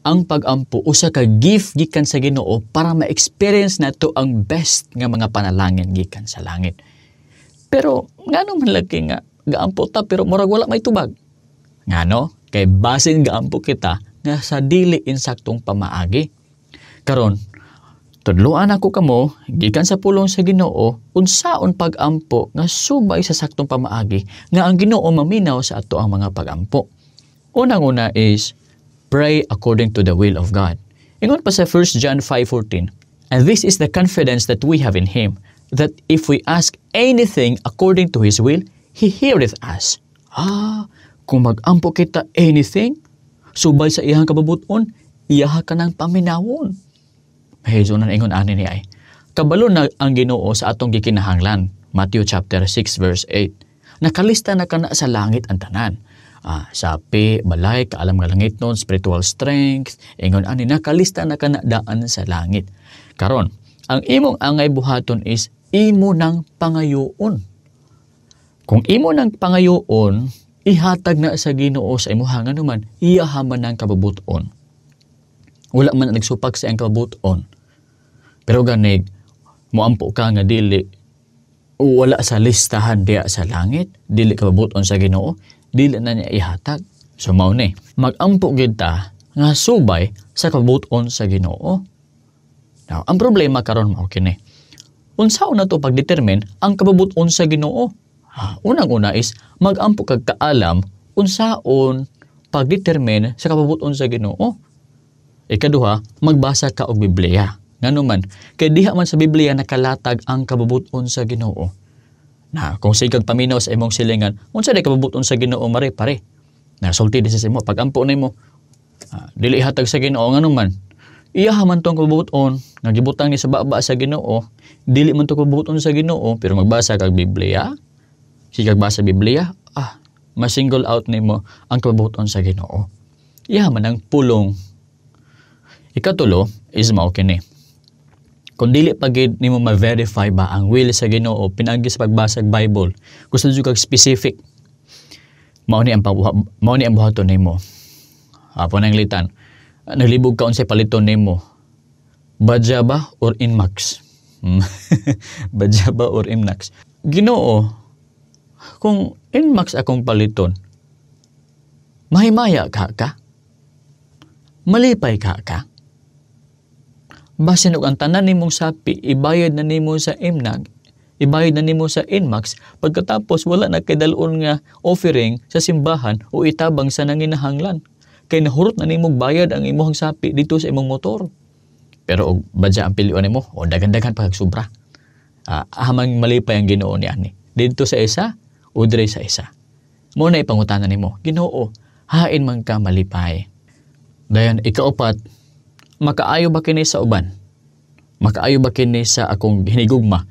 ang pagampo usa ka gift gikan sa Ginoo para ma-experience nato ang best nga mga panalangin gikan sa langit. Pero ngano man lagi nga gaampo ta pero murag wala may tubag. Ngano? Kay basin gaampo kita nga sa dili insaktong pamaagi. Karon, tudloan ako kamo gikan sa pulong sa Ginoo unsaon pagampo nga subay sa saktong pamaagi nga ang Ginoo maminaw sa ato ang mga pagampo. Unang-una is pray according to the will of God. Ingon pa sa 1 John 5:14, and this is the confidence that we have in Him, that if we ask anything according to His will, He heareth us. Kung mag-ampo kita anything, subay sa iyang kababuton, iyaha ka ng paminawon. Hezo na ingon ani ni ay. Kabalo na ang Ginoo sa atong gikinahanglan. Matthew chapter 6 verse 8. Nakalista na kana sa langit ang tanan. Sapi, balay, kaalam nga langit nun, spiritual strength, ingon ani nakalista na kana daan sa langit. Karon, ang imong angay buhaton is imo ng pangayoon. Kung imo ng pangayoon, ihatag na sa Ginoo sa imuha nga naman, iyahaman ng kababuton. Wala man nagsupak sa iyang kababuton. Pero ganig, moampo ka nga dili, wala sa listahan diya sa langit, dili kababuton sa Ginoo, dili na niya ihatag. So mao ni, magampo gid ta nga subay sa kababuton sa Ginoo. Now, ang problema karon mao kini. Unsaon na to pagdetermine ang kababuton sa Ginoo? Unang-una is magampo kag kaalam unsaon pagdetermine sa kababuton sa Ginoo. Ikaduha, magbasa ka og Biblia. Nganuman, kay diha man sa Biblia nakalatag ang kababuton sa Ginoo. Na kung sigag paminaw sa imong silingan, unsa day kababuton sa Ginoo mare pare. Na sulti din sa imo pagampo nimo. Dili ihatag sa Ginoo nganuman. Iyaha man tong kababuton nga gibutang ni sa baba sa Ginoo, dili man to kababuton sa Ginoo pero magbasa kag Biblia. Sigag basa Biblia, ma-single out nimo ang kababuton sa Ginoo. Iyaha man ang pulong. Ikatulo is mao kini. Kung dili pagid nimo ma-verify ba ang will sa Ginoo pinagi sa pagbasag Bible, gusto jud kag specific. Mao ni ang buhaton nimo. Apo nang litan. Naglibog ka unsay paliton nimo. Badja ba or Inmax? Badja ba or Inmax? Ginoo, kung Inmax akong paliton, mahimaya ka? Malipay ka? Basin og ang tanan nimong sapi, ibayad na nimo sa Imnag, ibayad na nimo sa Inmax, pagkatapos wala na kay dalon nga offering sa simbahan o itabang sa nanginahanglan. Kay nahurot na nimo bayad ang imong sapi dito sa imong motor. Pero og badya ang pilion nimo, o dagan-dagan pa kag sobra. Ahamang malipay ang Ginoo niani. Dito sa isa o dire sa isa. Mo na ipangutanan nimo, Ginoo, hain man ka malipay. Dayon ikaupat, makaayo ba kini sa uban? Makaayo ba kini sa akong hinigugma?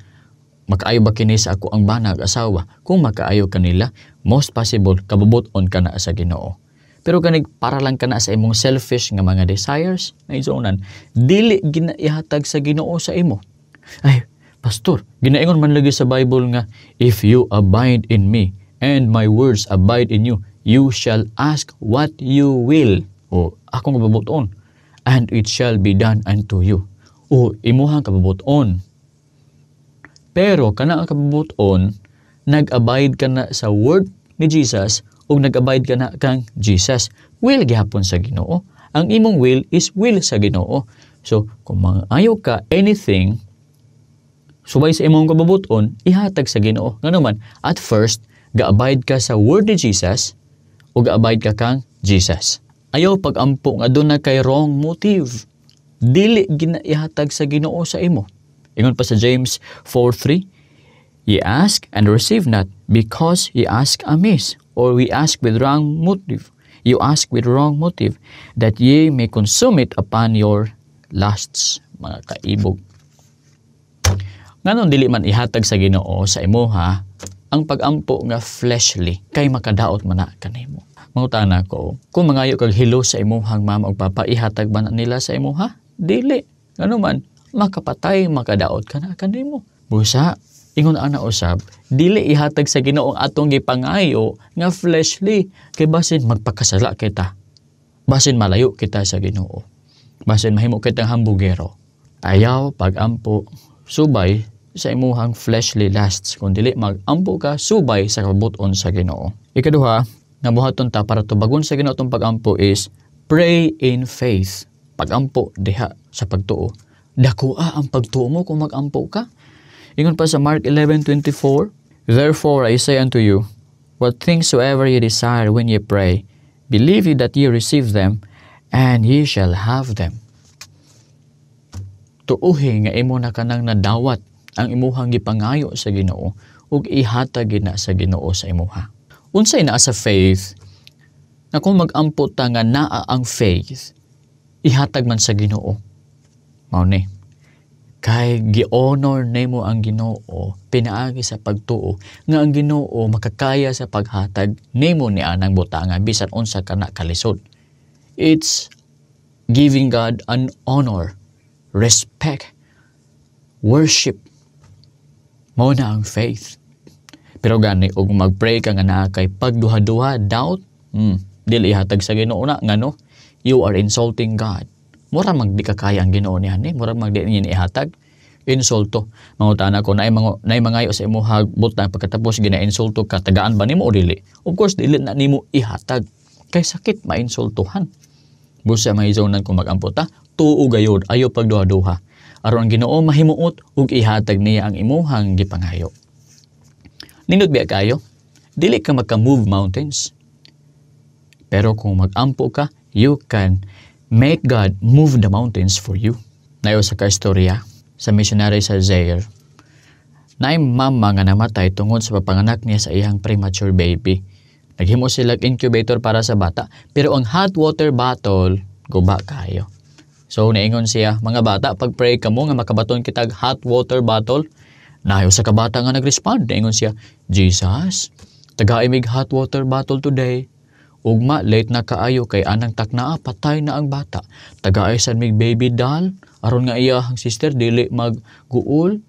Makaayo ba kini sa ako ang banag asawa? Kung makaayo kanila, most possible kababuton ka na sa Ginoo. Pero kanig para lang ka na sa imong selfish nga mga desires na isonan, dili ginaihatag sa Ginoo sa imo. Ay, pastor, ginaingon man lagi sa Bible nga, if you abide in me and my words abide in you, you shall ask what you will. O akong kababuton, and it shall be done unto you. O imuhang kababuton. Pero kana ang kababuton, nag-abide ka na sa word ni Jesus o nag-abide ka na kang Jesus. Will gihapon sa Ginoo. Ang imong will is will sa Ginoo. So, kung mangayo ka anything, subay sa imong kababuton, ihatag sa Ginoo. Nga naman, at first, ga-abide ka sa word ni Jesus o ga-abide ka kang Jesus. Ayaw pag-ampo nga doon na kay wrong motive. Dili ginaihatag sa Ginoo sa imo. Ingon pa sa James 4:3, ye ask and receive not because ye ask amiss, or we ask with wrong motive. You ask with wrong motive, that ye may consume it upon your lusts. Mga kaibog. Nganon dili man ihatag sa Ginoo sa imo ha, ang pag-ampo nga fleshly kay makadaot man na kanimo. Mangutana ko, kung mangayo kag hilo sa imuhang mama o papa, ihatag ba na nila sa imuha? Dili. Ngano man, makapatay, makadaot ka na kanimo. Busa, ingon ana usab, dili ihatag sa Ginoo ang atong gipangayo nga fleshly kay basin magpakasala kita. Basin malayo kita sa Ginoo. Basin mahimo kitang hambugero. Ayaw pag-ampo subay sa imuhang fleshly lusts, kundi mag-ampo ka subay sa kabuton sa Ginoo. Ikaduha, nga buhaton ta para tubagon sa Ginoo tong pag-ampo is pray in faith. Pag-ampo diha sa pagtuo. Dakua ang pagtuo mo kung mag-ampo ka. Ingon pa sa Mark 11:24, therefore I say unto you, what things soever ye desire when ye pray, believe ye that ye receive them, and ye shall have them. Tuuhi nga imo na kanang nadawat ang imuhang gipangayo sa Ginoo ug ihatag gina sa Ginoo sa imuha. Unsay naa sa faith na kung mag-ampo ta nga naa ang faith, ihatag man sa Ginoo. Mao ni kay gi-honor nimo ang Ginoo pinaagi sa pagtuo nga ang Ginoo makakaya sa paghatag nimo ni anang butangan bisan unsa kana kalisod. It's giving God an honor, respect, worship. Mao na ang faith. Pero gani og mag-pray ka nga naa kay pagduha-duha, doubt, dili ihatag sa Ginoo na ngano you are insulting God. Mura magdi ka kaya ang Ginoo niya ni, mura magdi niya ihatag. Insulto. Mangutana ko naay mangayo sa imuhang butang pagkatapos gina-insulto ka, tagaan ba nimo o dili? Of course dili na nimo ihatag. Kay sakit mainsultuhan. Busa mahizonan kung mag-ampo ta, tuo gayod ayo pagduha-duha. Aron ang Ginoo mahimuot ug ihatag niya ang imuhang gipangayo. Nindot biya kayo, dili ka maka-move mountains. Pero kung mag-ampo ka, you can make God move the mountains for you. Nayo sa kaistorya sa missionary sa Zaire, naay mama nga namatay tungod sa papanganak niya sa iyang premature baby. Naghimo sila incubator para sa bata, pero ang hot water bottle guba kayo. So naingon siya, mga bata, pag-pray ka mo nga makabaton kitag hot water bottle. Nayo sa kabata nga nag-respond, naingon siya, Jesus, taga-imig hot water bottle today. Ugma, late na kaayo kay anang taknaa, patay na ang bata. Taga-ay sa mig baby doll, aron nga iya ang sister, dili mag-guol.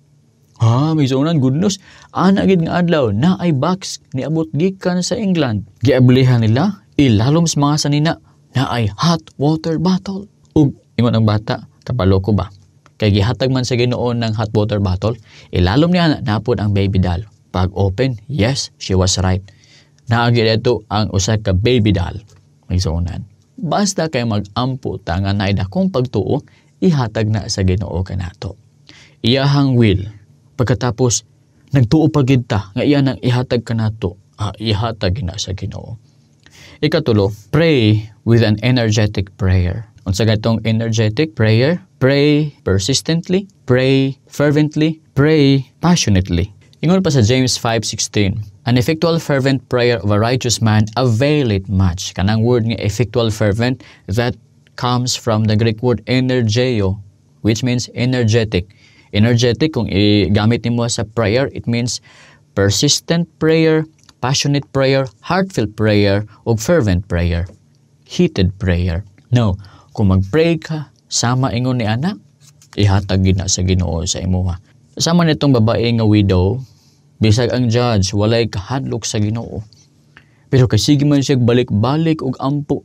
Ha, may zonan, goodness. Ana gid nga adlaw, na ay box, niabot gikan sa England. Giablihan nila, ilalom sa mga sanina, na ay hot water bottle. Ug, ingon ang bata, kabalo ko ba? Kay gihatag man sa Ginoo ng hot water bottle, ilalom niya napod ang baby doll. Pag open, yes, she was right. Naagi dito ang usa ka baby doll. May zonan. Basta kay mag-ampo ta nga naay dakong pagtuo, ihatag na sa Ginoo kanato. Iyahang will. Pagkatapos nagtuo pa gid ta nga iya nang ihatag kanato, ihatag na sa Ginoo. Ikatulo, pray with an energetic prayer. Unsa gatong energetic prayer? Pray persistently, pray fervently, pray passionately. Ingon pa sa James 5:16, an effectual fervent prayer of a righteous man availeth much. Kanang word nga effectual fervent, that comes from the Greek word energeo, which means energetic. Energetic, kung igamit nimo sa prayer, it means persistent prayer, passionate prayer, heartfelt prayer, o fervent prayer, heated prayer. No, kung mag-pray ka, sama ingon ni ana, ihatag gina sa Ginoo sa imuha. Sama nitong babae nga widow, bisag ang judge walay kahadlok sa Ginoo. Pero kasige man siya balik-balik og ampo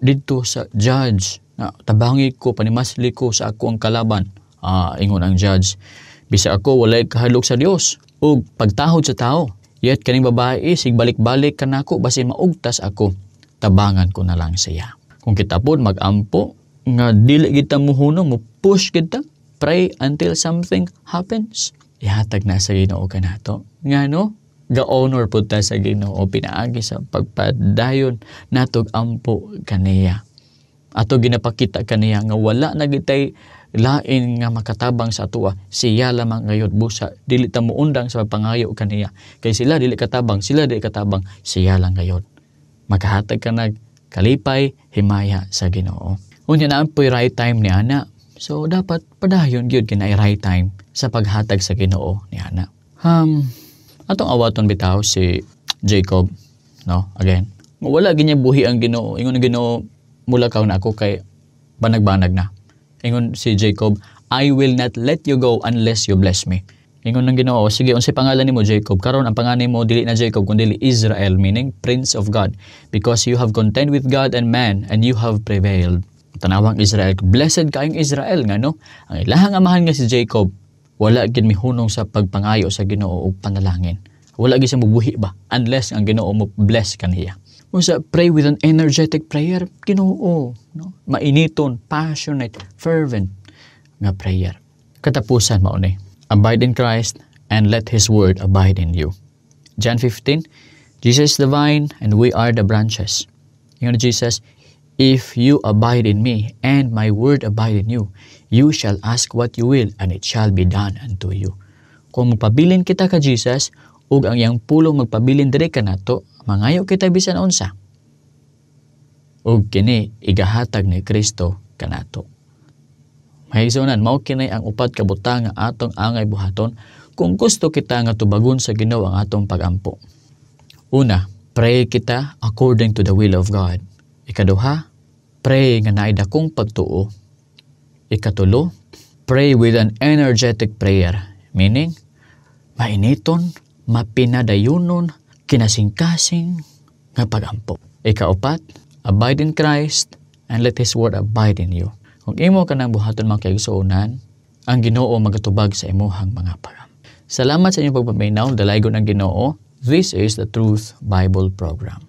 didto sa judge na tabangi ko, panimasli ko sa ako ang kalaban. Ingon ang judge, bisag ako walay kahadlok sa Dios ug pagtahod sa tao. Yet kaning babae sig balik-balik kanako basin maugtas ako, tabangan ko na lang siya. Kung kita pod mag-ampo nga dili kita muhunong, mo push kita, pray until something happens, ihatag na sa Ginoo kanato. Ngano, ga-honor pud ta sa Ginoo, pinaagi sa pagpadayon natog ampo kaniya. Ato ginapakita kaniya nga wala na gitay lain nga makatabang sa atuwa, siya lamang ngayod busa, dili ta muundang sa pangayo kaniya. Kay sila dili katabang, siya lang ngayod. Makahatag ka nag kalipay himaya sa Ginoo. Unya na ampoy right time ni ana. So dapat padayon gyud kinay right time sa paghatag sa Ginoo ni ana. Atong awaton bitaw si Jacob, no? Again, wala ginya buhi ang Ginoo. Ingon ang Ginoo, mulakaw na ako kay banag-banag na. Ingon si Jacob, I will not let you go unless you bless me. Ingon ng Ginoo, sige, unsay pangalan nimo Jacob? Karon ang pangalan nimo dili na Jacob kundi Israel, meaning Prince of God, because you have contend with God and man and you have prevailed. Tanawang Israel, blessed kaayong Israel nga no. Ang ilahang amahan nga si Jacob, wala gid mihunong sa pagpangayo sa Ginoo ug panalangin. Wala gid siya mubuhi ba unless ang Ginoo mo bless kaniya. Usa pray with an energetic prayer, Ginoo, no? Mainiton, passionate, fervent nga prayer. Katapusan mao ni, abide in Christ and let His word abide in you. John 15, Jesus is the vine and we are the branches. Ingon ni Jesus, if you abide in me and my word abide in you, you shall ask what you will and it shall be done unto you. Kung magpabilin kita ka Jesus, ug ang iyang pulong magpabilin diri kanato, mangayo kita bisan unsa. Ug kini igahatag ni Kristo kanato. Mahigsunan, mao kinay ang upat ka butang nga atong angay buhaton kung gusto kita nga tubagon sa Ginoo ang atong pagampo. Una, pray kita according to the will of God. Ikaduha, pray nga naay dakong pagtuo. Ikatulo, pray with an energetic prayer, meaning mainiton, mapinadayunon, kinasingkasing nga pagampo. Ikaupat, abide in Christ and let His word abide in you. Kung imo ka nang buhaton mga kaigsuonan, ang Ginoo magatubag sa imuhang mga pagampo. Salamat sa inyong pagpaminaw, dalaygon ang Ginoo. This is the Truth Bible Program.